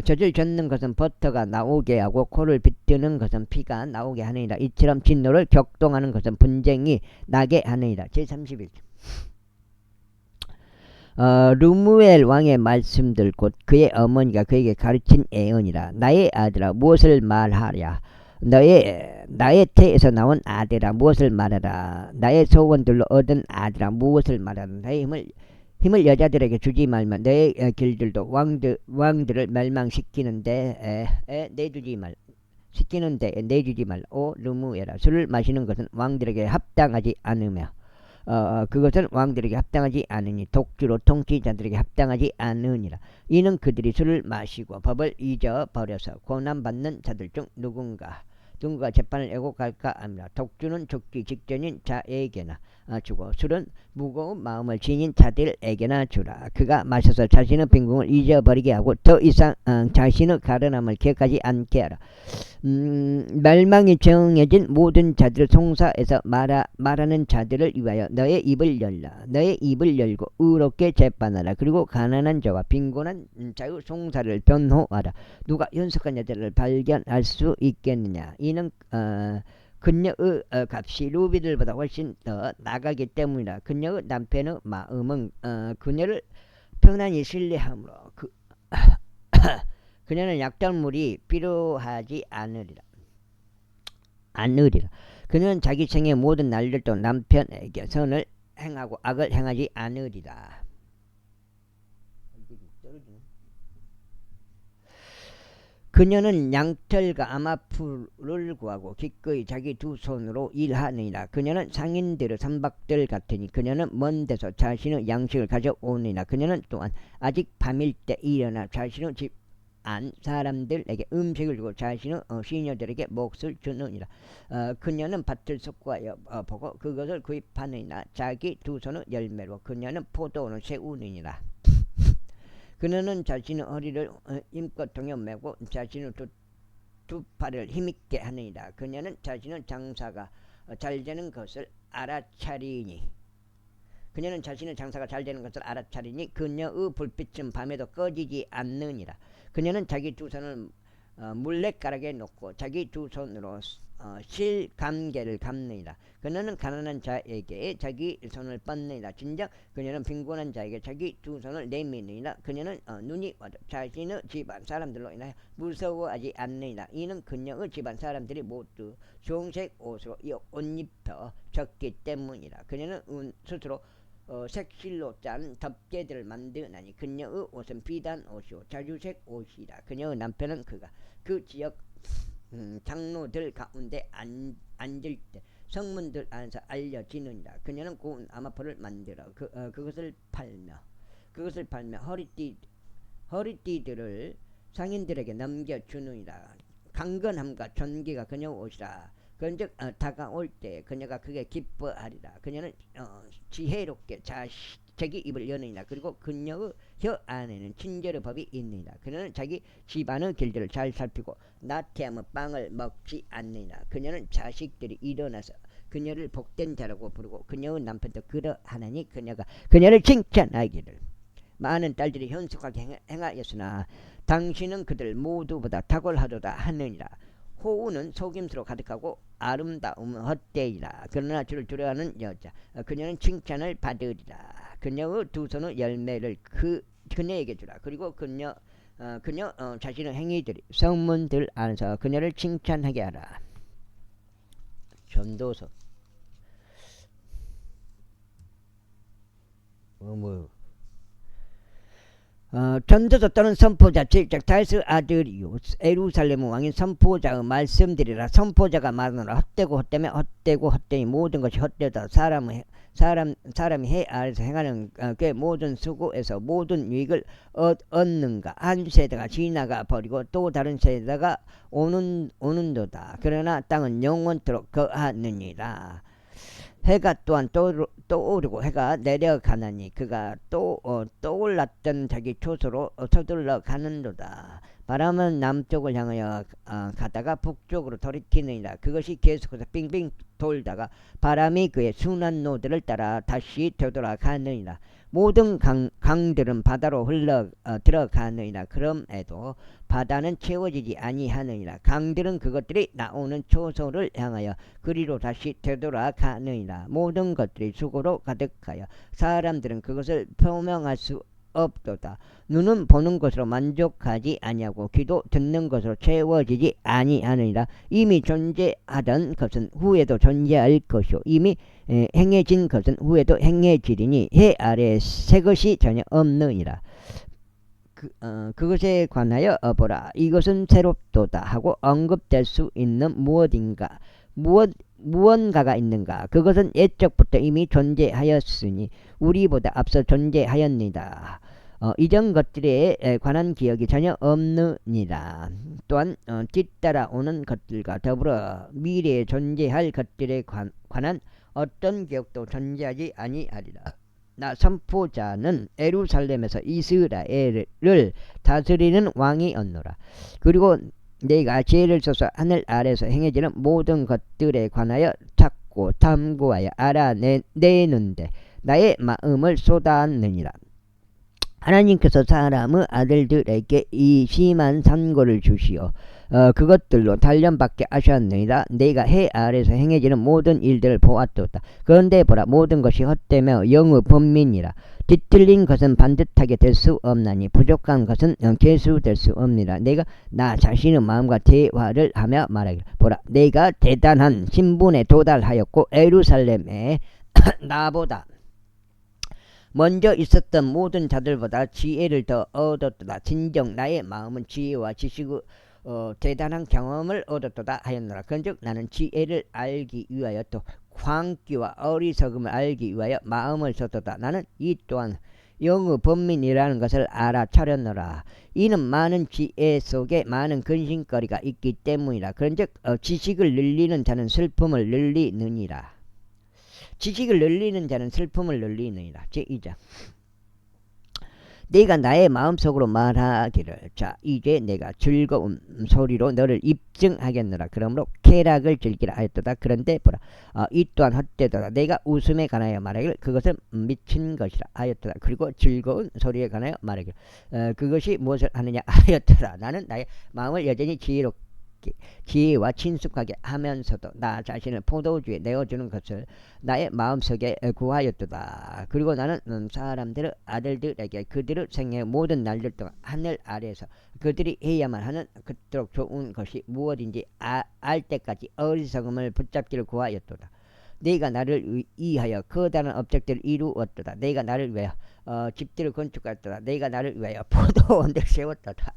젖을 젓는 것은 버터가 나오게 하고 코를 빗뜨는 것은 피가 나오게 하느니라. 이처럼 진노를 격동하는 것은 분쟁이 나게 하느니라. 제31조 르무엘 왕의 말씀들 곧 그의 어머니가 그에게 가르친 예언이라. 나의 아들아 무엇을 말하랴. 나의 태에서 나온 아들아 무엇을 말하라. 나의 소원들로 얻은 아들아 무엇을 말하라. 나의 힘을 여자들에게 주지 말면 너의 길들도 왕들을 멸망시키는데 내주지 말. 시키는데 내주지 말. 오 르무엘아 술을 마시는 것은 왕들에게 합당하지 않으며 그것은 왕들에게 합당하지 않으니 독주로 통치자들에게 합당하지 않으니라. 이는 그들이 술을 마시고 법을 잊어버려서 고난받는 자들 중 누군가 재판을 애곡할까 합니다. 독주는 죽기 직전인 자에게나 주고 술은 무거운 마음을 지닌 자들에게나 주라. 그가 마셔서 자신의 빈궁을 잊어버리게 하고 더 이상 자신의 가련함을 기억하지 않게 하라. 멸망이 정해진 모든 자들을 송사해서 말하는 자들을 위하여 너의 입을 열라. 너의 입을 열고 의롭게 재판하라. 그리고 가난한 자와 빈곤한 자의 송사를 변호하라. 누가 연속한 여자를 발견할 수 있겠느냐. 이는 그녀의 값이 루비들보다 훨씬 더 나가기 때문이라. 그녀의 남편의 마음은 그녀를 편안히 신뢰하므로 그녀는 약탈물이 필요하지 않으리라. 그녀는 자기 생의 모든 날들도 남편에게 선을 행하고 악을 행하지 않으리라. 그녀는 양털과 아마풀을 구하고 기꺼이 자기 두 손으로 일하느니라. 그녀는 상인들의 선박들 같으니 그녀는 먼 데서 자신의 양식을 가져오느니라. 그녀는 또한 아직 밤일 때 일어나 자신의 집 안 사람들에게 음식을 주고 자신은 시녀들에게 몫을 주느니라. 그녀는 밭을 솟구하여 보고 그것을 구입하느니라. 자기 두 손은 열매로 그녀는 포도원을 세우느니라. 그녀는 자신의 허리를 임껏통에 메고 자신의 두 팔을 힘있게 하느니라. 그녀는 자신의 장사가 잘 되는 것을 알아차리니 그녀는 자신의 장사가 잘 되는 것을 알아차리니 그녀의 불빛은 밤에도 꺼지지 않느니라. 그녀는 자기 두 손을 물레가락에 놓고 자기 두 손으로 실감개를 감느니라. 그녀는 가난한 자에게 자기 손을 뻗느니라. 진작 그녀는 빈곤한 자에게 자기 두 손을 내미느니라. 그녀는 눈이 와도 자신의 집안 사람들로 인하여 무서워하지 않느니라. 이는 그녀의 집안 사람들이 모두 좋은색 옷으로 옷 입혀 졌기 때문이라. 그녀는 스스로 색실로 짠 덮개들을 만드나니 그녀의 옷은 비단 옷이요 자주색 옷이라. 그녀의 남편은 그가 그 지역 장로들 가운데 앉을 때 성문들 안에서 알려지느니라. 그녀는 고운 아마포를 만들어 그것을 팔며 허리띠들을 상인들에게 넘겨주느니라. 강건함과 존귀가 그녀의 옷이라. 그런즉 다가올 때 그녀가 크게 기뻐하리라. 그녀는 지혜롭게 자기 입을 여느니라. 그리고 그녀의 혀 안에는 친절의 법이 있느니라. 그녀는 자기 집안의 길들을 잘 살피고 나태함의 빵을 먹지 않느니라. 그녀는 자식들이 일어나서 그녀를 복된 자라고 부르고 그녀의 남편도 그러하나니 그녀가 그녀를 칭찬하기를 많은 딸들이 현숙하게 행하였으나 당신은 그들 모두보다 탁월하도다 하느니라. 호우는 속임수로 가득하고 아름다움은 헛되이라. 그러나 주를 두려워하는 여자 그녀는 칭찬을 받으리라. 그녀의 두 손의 열매를 그녀에게 주라. 그리고 그녀 자신의 행위들이 성문들 안에서 그녀를 칭찬하게 하라. 전도서 전도서 또는 선포자 즉 다윗의 아들이요 예루살렘 왕인 선포자의 말씀들이라. 선포자가 말하노라. 헛되고 헛되며 헛되고 헛되니 모든 것이 헛되다. 사람이 해 아래서 행하는 그 모든 수고에서 모든 유익을 얻는가. 한 세대가 지나가 버리고 또 다른 세대가 오는도다. 그러나 땅은 영원토록 거하느니라. 해가 또한 떠오르고 해가 내려가나니 그가 떠올랐던 자기 초소로 서둘러 가는도다. 바람은 남쪽을 향하여 가다가 북쪽으로 돌이키느니라. 그것이 계속해서 빙빙 돌다가 바람이 그의 순한 노들을 따라 다시 되돌아가느니라. 모든 강들은 바다로 흘러 들어가느니라. 그럼에도 바다는 채워지지 아니하느니라. 강들은 그것들이 나오는 초소를 향하여 그리로 다시 되돌아가느니라. 모든 것들이 수고로 가득하여 사람들은 그것을 표명할 수 없도다. 눈은 보는 것으로 만족하지 아니하고 귀도 듣는 것으로 채워지지 아니하느니라. 이미 존재하던 것은 후에도 존재할 것이요 이미 행해진 것은 후에도 행해지리니 해 아래에 새 것이 전혀 없느니라. 그것에 관하여 보라. 이것은 새롭도다 하고 언급될 수 있는 무언가가 있는가. 그것은 옛적부터 이미 존재하였으니 우리보다 앞서 존재하였니다. 이전 것들에 관한 기억이 전혀 없느니라. 또한 뒤따라오는 것들과 더불어 미래에 존재할 것들에 관한 어떤 기억도 존재하지 아니하리라. 나 선포자는 예루살렘에서 이스라엘을 다스리는 왕이었노라. 그리고 내가 지혜를 써서 하늘 아래서 행해지는 모든 것들에 관하여 찾고 탐구하여 알아내는데 나의 마음을 쏟았느니라. 하나님께서 사람의 아들들에게 이 심한 산고를 주시어 그것들로 단련받게 하셨느니라. 내가 해 아래서 행해지는 모든 일들을 보았도다. 그런데 보라, 모든 것이 헛되며 영의 번민이라. 뒤틀린 것은 반듯하게 될 수 없나니 부족한 것은 계수될 수 없느니라. 내가 나 자신의 마음과 대화를 하며 말하기를 보라, 내가 대단한 신분에 도달하였고 예루살렘에 나보다 먼저 있었던 모든 자들보다 지혜를 더 얻었도다. 진정 나의 마음은 지혜와 지식의 대단한 경험을 얻었도다 하였노라. 그런즉 나는 지혜를 알기 위하여 또 광기와 어리석음을 알기 위하여 마음을 썼도다. 나는 이 또한 영의 범민이라는 것을 알아차렸노라. 이는 많은 지혜 속에 많은 근심거리가 있기 때문이라. 그런즉 지식을 늘리는 자는 슬픔을 늘리느니라. 지식을 늘리는 자는 슬픔을 늘리느니라. 제2장. 내가 나의 마음속으로 말하기를, 자 이제 내가 즐거운 소리로 너를 입증하겠노라. 그러므로 쾌락을 즐기라 하였도다. 그런데 보라, 이 또한 헛되도다. 내가 웃음에 관하여 말하기를, 그것은 미친 것이라 하였도다. 그리고 즐거운 소리에 관하여 말하기를, 그것이 무엇을 하느냐 하였더라. 나는 나의 마음을 여전히 지혜와 친숙하게 하면서도 나 자신을 포도주에 내어주는 것을 나의 마음속에 구하였도다. 그리고 나는 사람들의 아들들에게 그들의 생애의 모든 날들 동안 하늘 아래에서 그들이 해야만 하는 그토록 좋은 것이 무엇인지 알 때까지 어리석음을 붙잡기를 구하였도다. 내가 나를 위하여 커다란 업적들을 이루었도다. 내가 나를 위하여 집들을 건축하였도다. 내가 나를 위하여 포도원들을 세웠도다.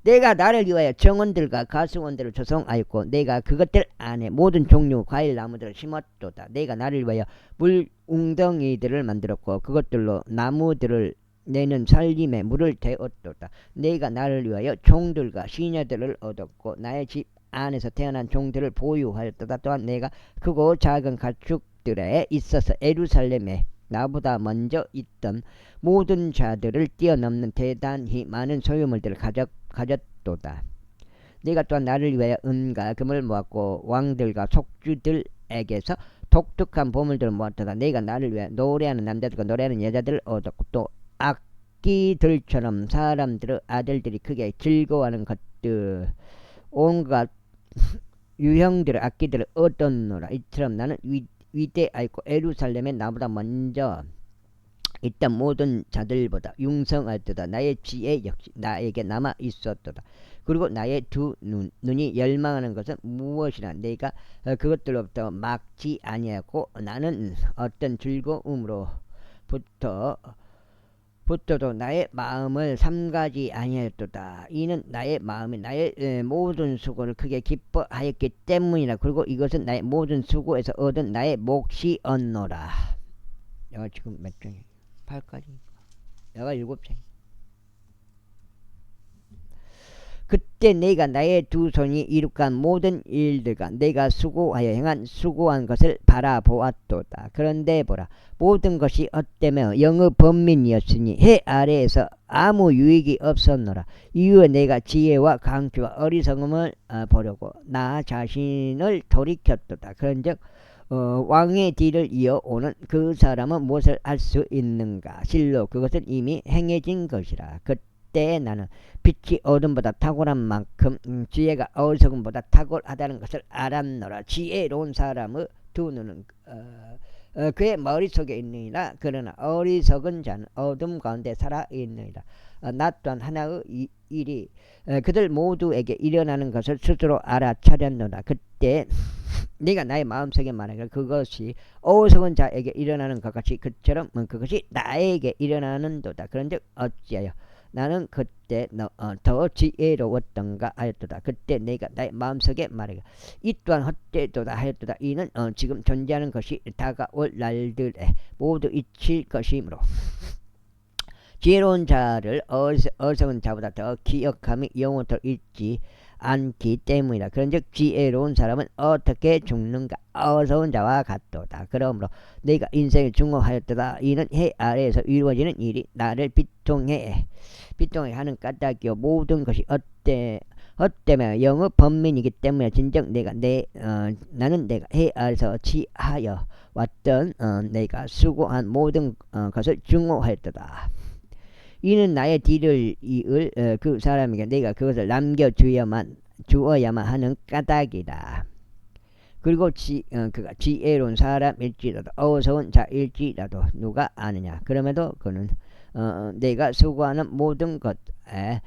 내가 나를 위하여 정원들과 가수원들을 조성하였고 내가 그것들 안에 모든 종류 과일 나무들을 심었도다. 내가 나를 위하여 물 웅덩이들을 만들었고 그것들로 나무들을 내는 살림에 물을 대었도다. 내가 나를 위하여 종들과 시녀들을 얻었고 나의 집 안에서 태어난 종들을 보유하였도다. 또한 내가 크고 작은 가축들에 있어서 예루살렘에 나보다 먼저 있던 모든 자들을 뛰어넘는 대단히 많은 소유물들을 가졌도다. 내가 또한 나를 위하여 은과 금을 모았고 왕들과 속주들에게서 독특한 보물들을 모았도다. 내가 나를 위하여 노래하는 남자들과 노래하는 여자들을 얻었고 또 악기들처럼 사람들의 아들들이 크게 즐거워하는 것들 온갖 유형들의 악기들을 얻었노라. 이처럼 나는 위대하였고 예루살렘에 나보다 먼저 있던 모든 자들보다 융성하였도다. 나의 지혜 역시 나에게 남아 있었도다. 그리고 나의 두 눈이 열망하는 것은 무엇이나 내가 그것들로부터 막지 아니하고 나는 어떤 즐거움으로부터도 나의 마음을 삼가지 아니하였도다. 이는 나의 마음이 나의 모든 수고를 크게 기뻐하였기 때문이라. 그리고 이것은 나의 모든 수고에서 얻은 나의 몫이었노라. 내가 지금 몇 장이야? 8까지. 내가 7장. 그때 내가 나의 두 손이 이룩한 모든 일들과 내가 수고하여 행한 수고한 것을 바라보았도다. 그런데 보라, 모든 것이 헛되며 영의 번민이었으니 해 아래에서 아무 유익이 없었노라. 이후에 내가 지혜와 강추와 어리석음을 보려고 나 자신을 돌이켰도다. 그런즉 왕의 뒤를 이어오는 그 사람은 무엇을 할 수 있는가? 실로 그것은 이미 행해진 것이라. 그때 나는 빛이 어둠보다 탁월한 만큼 지혜가 어리석음보다 탁월하다는 것을 알았노라. 지혜로운 사람의 두 눈은 그의 머릿속에 있느니라. 그러나 어리석은 자는 어둠 가운데 살아있느니라. 나 또한 하나의 일이 그들 모두에게 일어나는 것을 스스로 알아차렸노라. 그때 네가 나의 마음속에 말하기를, 그것이 어리석은 자에게 일어나는 것 같이 그처럼 그것이 나에게 일어나는도다. 그런즉 어찌하여 나는 그때 더 지혜로웠던가 하였도다. 그때 내가 나의 마음속에 말하기를, 이 또한 헛되도다 하였도다. 이는 지금 존재하는 것이 다가올 날들에 모두 잊힐 것이므로 지혜로운 자를 어리석은 자보다 더 기억함이 영원토록 잊지 않기 때문이라. 그런즉 지혜로운 사람은 어떻게 죽는가? 어리석은 자와 같도다. 그러므로 내가 인생을 중호하였도다. 이는 해 아래에서 이루어지는 일이 나를 비통해 하는 까닭이요 모든 것이 헛되며 영의 번민이기 때문에 진정 나는 내가 해 아래에서 지하여 왔던 내가 수고한 모든 것을 중호하였도다. 이는 나의 뒤를 이을 그 사람에게 내가 그것을 남겨주어야만 하는 까닭이다. 그리고 그가 지혜로운 사람일지라도 어리석은 자일지라도 누가 아느냐? 그럼에도 그는 내가 수고하는 모든 것에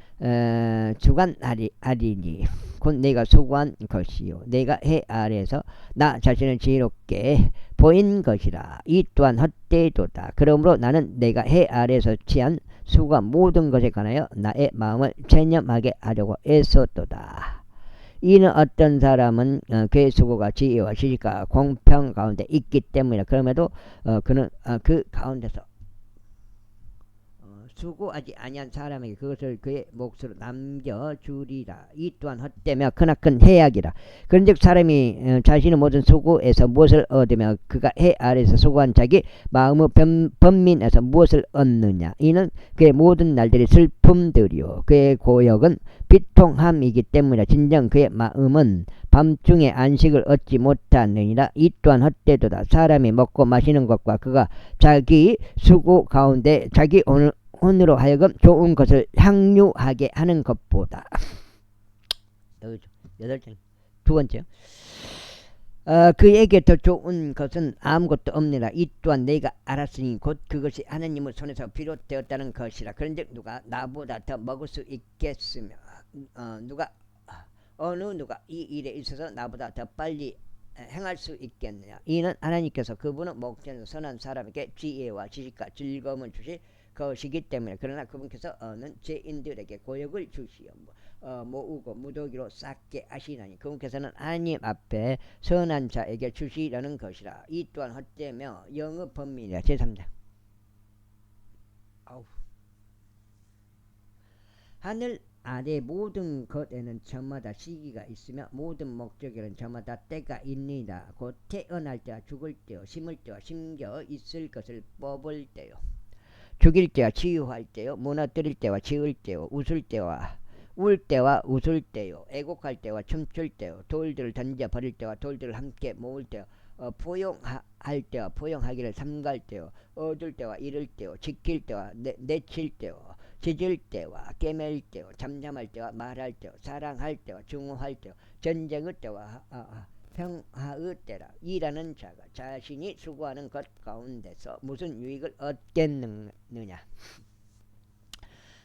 주관하리니 곧 내가 수고한 것이요 내가 해 아래에서 나 자신을 지혜롭게 보인 것이라. 이 또한 헛되도다. 그러므로 나는 내가 해 아래에서 취한 수고가 모든 것에 관하여 나의 마음을 체념하게 하려고 애썼도다. 이는 어떤 사람은 그의 수고가 지혜와 지식과 공평 가운데 있기 때문이라. 그럼에도 그는 그 가운데서 수고하지 아니한 사람에게 그것을 그의 몫으로 남겨주리라. 이 또한 헛되며 크나큰 해악이라. 그런즉 사람이 자신의 모든 수고에서 무엇을 얻으며 그가 해 아래에서 수고한 자기 마음의 번민에서 무엇을 얻느냐. 이는 그의 모든 날들이 슬픔들이요 그의 고역은 비통함이기 때문이라. 진정 그의 마음은 밤중에 안식을 얻지 못하느니라. 이 또한 헛되도다. 사람이 먹고 마시는 것과 그가 자기 수고 가운데 자기 혼으로 하여금 좋은 것을 향유하게 하는 것보다. 8장 두 번째, 그에게 더 좋은 것은 아무것도 없느니라. 이 또한 내가 알았으니 곧 그것이 하나님의 손에서 비롯되었다는 것이라. 그런즉 누가 나보다 더 먹을 수 있겠으며 어느 누가 이 일에 있어서 나보다 더 빨리 행할 수 있겠느냐. 이는 하나님께서 그분은 목전에서 선한 사람에게 지혜와 지식과 즐거움을 주실 것이기 때문에. 그러나 그분께서 어느 죄인들에게 고역을 주시어 모으고 무더기로 쌓게 하시나니 그분께서는 하나님 앞에 선한 자에게 주시려는 것이라. 이 또한 헛되며 영의 번민이라. 제3장. 하늘 아래 모든 것에는 저마다 시기가 있으며 모든 목적에는 저마다 때가 있느니라. 곧 태어날 때와 죽을 때요 심을 때와 심겨 있을 것을 뽑을 때요 죽일 때와 치유할 때요 무너뜨릴 때와 지을 때요 웃을 때와 울 때와 웃을 때요 애곡할 때와 춤출 때요 돌들을 던져 버릴 때와 돌들을 함께 모을 때요 포용할 때와 포용하기를 삼갈 때요 얻을 때와 잃을 때요 지킬 때와 내칠 때요 짖을 때와 깨맬 때요 잠잠할 때와 말할 때요 사랑할 때와 증오할 때요 전쟁의 때와 평화의 때라. 일하는 자가 자신이 수고하는 것 가운데서 무슨 유익을 얻겠느냐.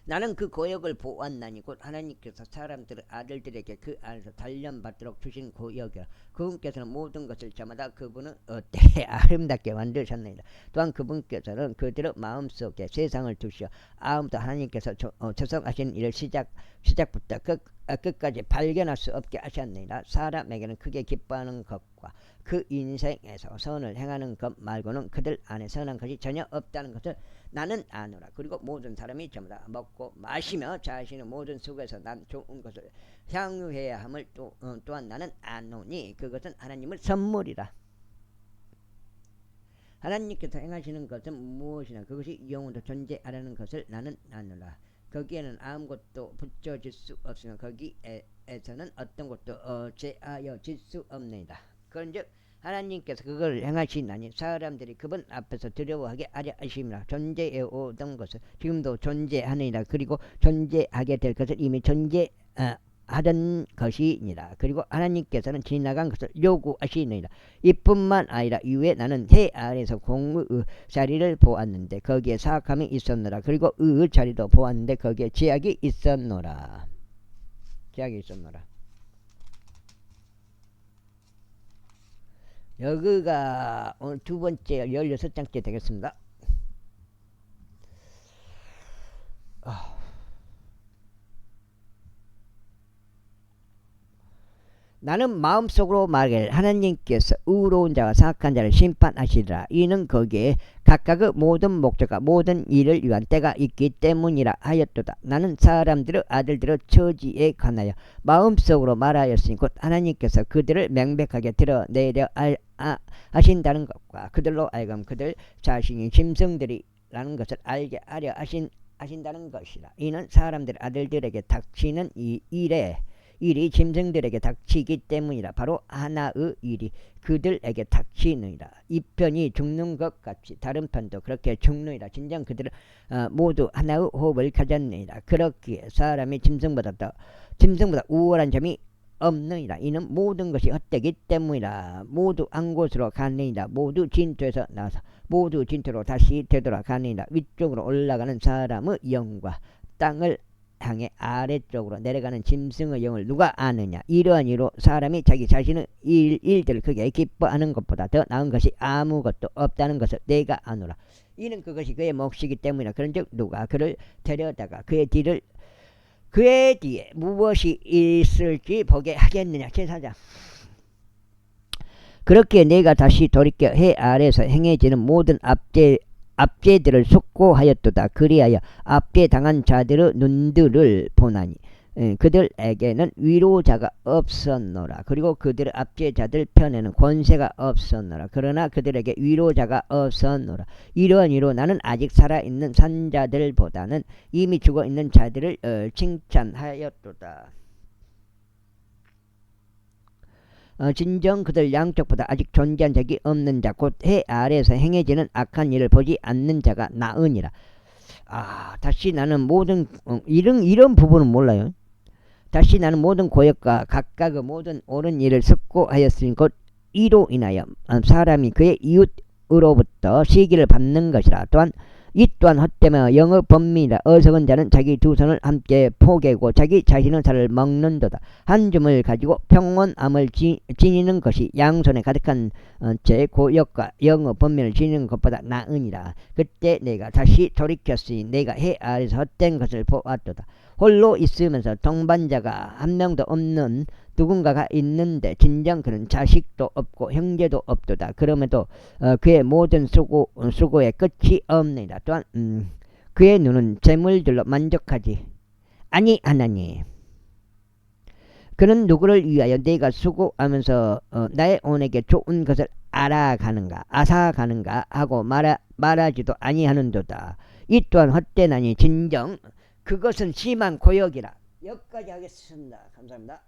나는 그 고역을 보았나니 곧 하나님께서 사람들의 아들들에게 그 안에서 단련받도록 주신 고역이라. 그분께서는 모든 것을 저마다 그분은 어때 아름답게 만드셨느니라. 또한 그분께서는 그들의 마음속에 세상을 두시어 아무도 하나님께서 조성하신 일을 시작부터 끝까지 발견할 수 없게 하셨느니라. 사람에게는 크게 기뻐하는 것과 그 인생에서 선을 행하는 것 말고는 그들 안에 선한 것이 전혀 없다는 것을 나는 아노라. 그리고 모든 사람이 전부 다 먹고 마시며 자신의 모든 속에서 난 좋은 것을 향유해야 함을 또한 나는 아노니 그것은 하나님의 선물이라. 하나님께서 행하시는 것은 무엇이나 그것이 영원토록 존재하라는 것을 나는 아노라. 거기에는 아무것도 붙여질 수 없으며 거기에서는 어떤 것도 제하여질 수 없느니라. 그런즉 하나님께서 그걸 행하시나니 사람들이 그분 앞에서 두려워하게 하려 하심이라. 존재해 오던 것은 지금도 존재하느니라. 그리고 존재하게 될 것은 이미 존재하던 것이니라. 그리고 하나님께서는 지나간 것을 요구하시느니라. 이뿐만 아니라 이후에 나는 해 아래에서 공의 자리를 보았는데 거기에 사악함이 있었노라. 그리고 의의 자리도 보았는데 거기에 죄악이 있었노라. 죄악이 있었노라. 여기가 오늘 두 번째 16장째 되겠습니다. 나는 마음속으로 말하길 하나님께서 의로운 자와 사악한 자를 심판하시리라. 이는 거기에 각각의 모든 목적과 모든 일을 위한 때가 있기 때문이라 하였도다. 나는 사람들의 아들들의 처지에 관하여 마음속으로 말하였으니 곧 하나님께서 그들을 명백하게 드러내려 하신다는 것과 그들로 하여금 그들 자신이 짐승들이라는 것을 알게 하려 하신다는 것이라. 이는 사람들의 아들들에게 닥치는 이 일이 짐승들에게 닥치기 때문이라. 바로 하나의 일이 그들에게 닥치느니라. 이 편이 죽는 것 같이 다른 편도 그렇게 죽느니라. 진정 그들은 모두 하나의 호흡을 가졌느니라. 그렇기에 사람이 짐승보다 우월한 점이 없느니라. 이는 모든 것이 헛되기 때문이라. 모두 한 곳으로 가느니라. 모두 진토에서 나와서 모두 진토로 다시 되돌아가느니라. 위쪽으로 올라가는 사람의 영과 땅을 향해 아래쪽으로 내려가는 짐승의 영을 누가 아느냐. 이러한 이로 사람이 자기 자신의 일들을 크게 기뻐하는 것보다 더 나은 것이 아무것도 없다는 것을 내가 아노라. 이는 그것이 그의 몫이기 때문이라. 그런즉 누가 그를 데려다가 그의 뒤에 무엇이 있을지 보게 하겠느냐. 제4장. 그렇게 내가 다시 돌이켜 해 아래에서 행해지는 모든 압제들을 숙고하였도다. 그리하여 압제 당한 자들의 눈들을 보나니 그들에게는 위로자가 없었노라. 그리고 그들의 압제자들 편에는 권세가 없었노라. 그러나 그들에게 위로자가 없었노라. 이러한 이로 나는 아직 살아있는 산자들보다는 이미 죽어있는 자들을 칭찬하였도다. 진정 그들 양쪽보다 아직 존재한 적이 없는 자 곧 해 아래에서 행해지는 악한 일을 보지 않는 자가 나으니라. 다시 나는 모든 이런 부분은 몰라요. 다시 나는 모든 고역과 각각의 모든 옳은 일을 숙고하였으니 곧 이로 인하여 사람이 그의 이웃으로부터 시기를 받는 것이라. 또한 이 또한 헛되며 영의 범민이라. 어리석은 자는 자기 두 손을 함께 포개고 자기 자신의 살을 먹는도다. 한 줌을 가지고 평온함을 지니는 것이 양손에 가득한 채 고역과 영의 범민을 지니는 것보다 나으니라. 그때 내가 다시 돌이켰으니 내가 해 아래서 헛된 것을 보았도다. 홀로 있으면서 동반자가 한 명도 없는 누군가가 있는데 진정 그는 자식도 없고 형제도 없도다. 그럼에도 그의 모든 수고에 끝이 없느니라. 또한 그의 눈은 재물들로 만족하지 아니하나니 그는 누구를 위하여 내가 수고하면서 나의 온에게 좋은 것을 앗아가는가 하고 말하지도 아니하는도다. 이 또한 헛되나니 진정 그것은 심한 고역이라. 여기까지 하겠습니다. 감사합니다.